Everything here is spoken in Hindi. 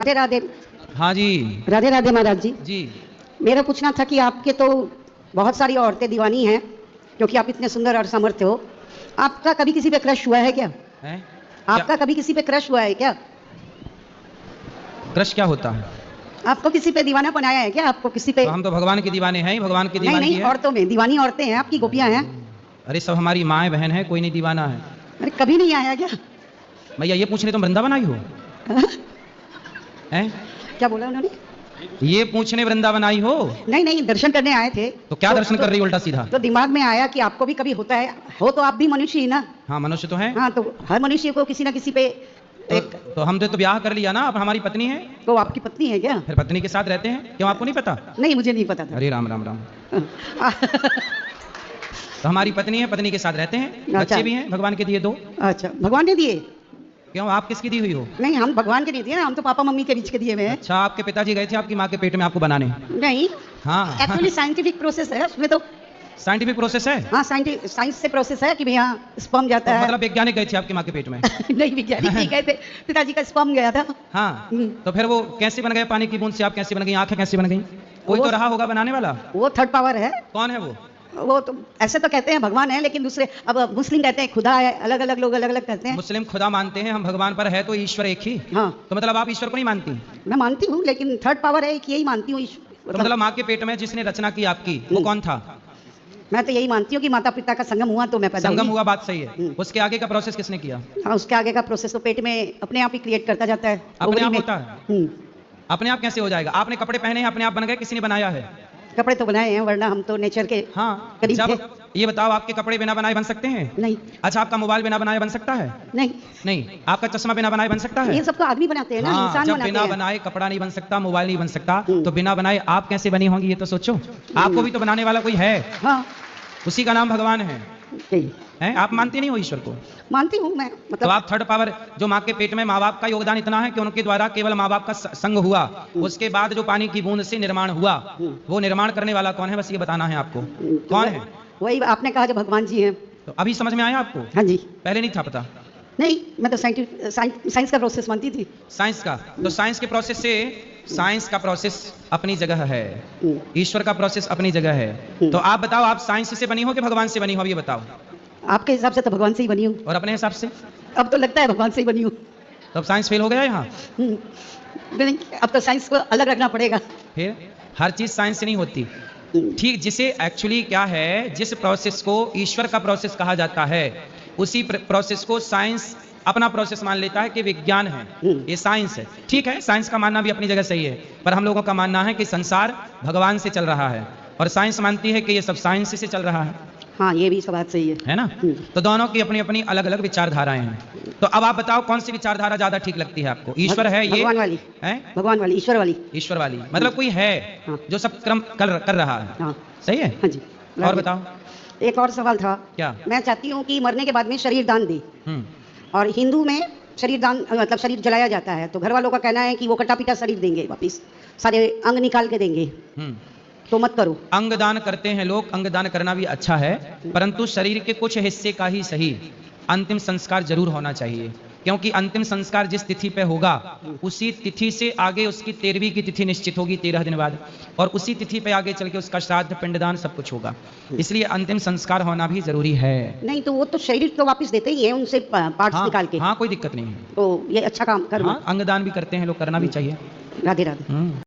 राधे राधे। हाँ जी। राधे राधे महाराज जी। जी मेरा पूछना था कि आपके तो बहुत सारी औरतें दीवानी हैं क्योंकि आप इतने सुंदर और समर्थ हो। आपका कभी किसी पे क्रश हुआ है क्या? है आपका कभी किसी पे क्रश हुआ है क्या? क्रश क्या होता है? आपको किसी पे दीवाना बनाया है क्या? आपको किसी पे? तो हम तो भगवान के दीवाने हैं ही, भगवान की नहीं दीवानी नहीं, है। औरतों में दीवानी औरतें हैं, आपकी गोपियां हैं। अरे सब हमारी माँ बहन है, कोई नहीं दीवाना है। अरे कभी नहीं आया क्या? भैया ये पूछने तुम वृंदावन आई हो? हैं? क्या बोला उन्होंने? ये पूछने वृंदावन आई हो? नहीं नहीं, दर्शन करने आए थे। तो क्या दर्शन कर रही हो उल्टा सीधा? तो दिमाग में आया कि आपको भी कभी होता है, हो तो आप भी मनुष्य ही ना। हाँ मनुष्य तो है। हाँ, तो हर मनुष्य को किसी ना किसी पे तो हमने तो ब्याह कर लिया ना, अब हमारी पत्नी है। तो आपकी पत्नी है क्या? फिर पत्नी के साथ रहते हैं, क्यों आपको नहीं पता? नहीं, मुझे नहीं पता था। अरे राम राम राम। तो हमारी पत्नी है, पत्नी के साथ रहते हैं, बच्चे भी हैं भगवान के दिए 2। अच्छा, भगवान ने दिए? क्यों आप किसकी दी हुई हो? नहीं, हम भगवान के नहीं दिए ना, हम तो पापा मम्मी के बीच के दिए हुए हैं। अच्छा, आपके पिताजी गए थे आपकी माँ के पेट में आपको बनाने? नहीं, हाँ एक्चुअली साइंटिफिक प्रोसेस है उसमें तो। साइंटिफिक प्रोसेस है? हाँ, साइंस से प्रोसेस है कि भैया स्पर्म जाता तो है। मतलब वैज्ञानिक गए थे आपकी माँ के पेट में? नहीं, वैज्ञानिक नहीं गए थे, पिताजी का स्पर्म गया था। हाँ, तो फिर वो कैसे बन गए? पानी की बूंद से आप कैसे बन गई? आंखें कैसे बन गई? कोई तो रहा होगा बनाने वाला। वो थर्ड पावर है। कौन है वो? वो तो ऐसे तो कहते हैं भगवान है, लेकिन दूसरे अब मुस्लिम कहते हैं खुदा है, अलग अलग लोग अलग अलग कहते हैं। मुस्लिम खुदा मानते हैं, हम भगवान पर है तो ईश्वर एक ही। हाँ, तो मतलब आप ईश्वर को नहीं मानती? मैं मानती हूँ, लेकिन थर्ड पावर है, एक यही मानती हूँ। तो मतलब माँ के पेट में जिसने रचना की आपकी, वो कौन था? मैं तो यही मानती हूँ कि माता पिता का संगम हुआ तो मैं पैदा संगम हुई। हुआ, बात सही है। उसके आगे का प्रोसेस किसने किया? हाँ, उसके आगे का प्रोसेस तो पेट में अपने आप ही क्रिएट करता जाता है। अपने आप में होता है? अपने आप कैसे हो जाएगा? आपने कपड़े पहने हैं, अपने आप बन गए? किसी ने बनाया है? कपड़े तो बनाए हैं, वरना हम तो नेचर के हाँ, करीब थे। ये बताओ, आपके कपड़े बिना बनाए बन सकते हैं? नहीं। अच्छा, आपका मोबाइल बिना बनाए बन सकता है? नहीं नहीं। आपका चश्मा बिना बनाए बन सकता है? ये सब तो आदमी बनाते हैं ना। हाँ, इंसान जब बनाते बिना हैं। बनाए कपड़ा नहीं बन सकता, मोबाइल नहीं बन सकता, तो बिना बनाए आप कैसे बनी होंगी? ये तो सोचो। आपको भी तो बनाने वाला कोई है। हाँ, उसी का नाम भगवान है। यही हैं? आप मानती नहीं हो ईश्वर को? मानती हूँ मैं, तो मतलब आप थर्ड पावर, जो माँ के पेट में माँ बाप का योगदान इतना है कि उनके द्वारा केवल माँ बाप का संग हुआ, उसके बाद जो पानी की बूंद से निर्माण हुआ, वो निर्माण करने वाला कौन है? बस ये बताना है आपको। कौन है? वही आपने कहा जो भगवान जी हैं। तो अभी समझ में आया आपको? हाँ जी। पहले नहीं था पता? नहीं, मैं तो साइंस का प्रोसेस मानती थी। साइंस का? तो साइंस के प्रोसेस से, साइंस का प्रोसेस अपनी जगह है, ईश्वर का प्रोसेस अपनी जगह है। तो आप बताओ, आप साइंस से बनी हो कि भगवान से बनी हो? अब ये बताओ। आपके हिसाब से तो भगवान से ही बनी हूँ। और अपने हिसाब से? अब तो लगता है भगवान से ही बनी हूँ। तो अब साइंस फेल हो गया यहाँ? नहीं, अब तो साइंस को अलग रखना पड़ेगा। फिर हर चीज साइंस से नहीं होती। ठीक, जिसे एक्चुअली क्या है, जिस प्रोसेस को ईश्वर का प्रोसेस कहा जाता है, उसी प्रोसेस को साइंस अपना प्रोसेस मान लेता है कि विज्ञान है, ये साइंस है। ठीक है, साइंस का मानना भी अपनी जगह सही है, पर हम लोगों का मानना है कि संसार भगवान से चल रहा है, और साइंस मानती है कि ये सब साइंस से चल रहा है। हाँ, ये भी सब बात सही है ना? तो दोनों की अपनी अपनी अलग अलग विचारधाराएं हैं। तो अब आप बताओ, कौन सी विचारधारा ज्यादा ठीक लगती है आपको? ईश्वर है ये? भगवान वाली है? भगवान वाली, ईश्वर वाली। ईश्वर वाली मतलब कोई है जो सब क्रम कर रहा है। हाँ, सही है। हाँ जी। और बताओ। एक और सवाल था। क्या? मैं चाहती हूँ कि मरने के बाद में शरीर दान दे, और हिंदू में शरीर दान मतलब शरीर जलाया जाता है, तो घर वालों का कहना है कि वो कटा पीटा शरीर देंगे, वापिस सारे अंग निकाल के देंगे। तो मत करो। अंग दान करते हैं लोग, अंग दान करना भी अच्छा है, परंतु शरीर के कुछ हिस्से का ही सही अंतिम संस्कार जरूर होना चाहिए, क्योंकि अंतिम संस्कार जिस तिथि पे होगा, उसी तिथि से आगे उसकी 13वीं की तिथि निश्चित होगी 13 दिन बाद, और उसी तिथि पे आगे चल के उसका श्राद्ध पिंडदान सब कुछ होगा। इसलिए अंतिम संस्कार होना भी जरूरी है। नहीं तो वो तो शरीर तो वापस देते ही है उनसे पार्ट्स निकाल के। हाँ, कोई दिक्कत नहीं है। तो ये अच्छा काम कर। हाँ, अंगदान भी करते हैं लोग, करना भी चाहिए। राधे राधे।